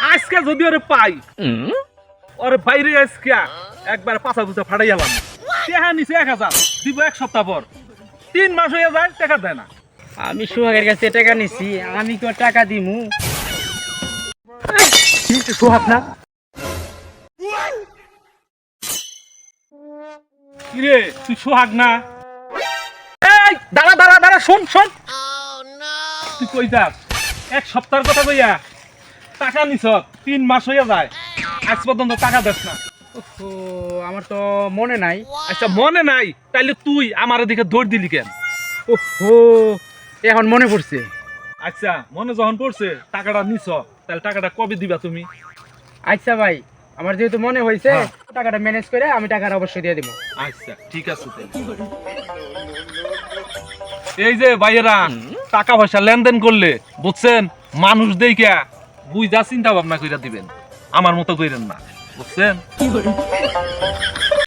আজকে যদি ওরে পাই ওরে বাইরে আজকে একবার পাছা দুটা ফাটাই গেলাম টাকা নিচে 1000 দিব এক সপ্তাহ পর 3 মাস হয়ে যায় টাকা দেয় না। আমি সোহাগের কাছে টাকা নিছি, আমি কি ওর টাকা দিমু? সোহাগ না কিরে তুই সোহাগ না? এই দাঁড়া দাঁড়া দাঁড়া শোন শোন তুই কই যাস? এক সপ্তাহের কথা কইয়া টাকা নিছ 3 মাস হয়ে যায় আজ পর্যন্ত টাকা দেস না। ও আমার তো মনে নাই। আচ্ছা মনে নাই তাইলে তুই আমার দিকে দৌড় দিলি কেন? ওহো, এখন মনে পড়ছে। আচ্ছা মনে যখন পড়ছে টাকাটা নিছ তাহলে টাকাটা কবে দিবা তুমি? আচ্ছা ভাই, আমার যেহেতু মনে হয়েছে, হ্যাঁ। টাকাটা ম্যানেজ করে আমি টাকাটা অবশ্যই দিয়ে দিব। আচ্ছা ঠিক আছে তাহলে। এই যে ভাইয়েরা টাকা পয়সা লেনদেন করলে বুঝছেন মানুষ দেইখা বুঝা চিন্তা ভাবনা কইরা দিবেন, আমার মতো কইরেন না বুঝছেন।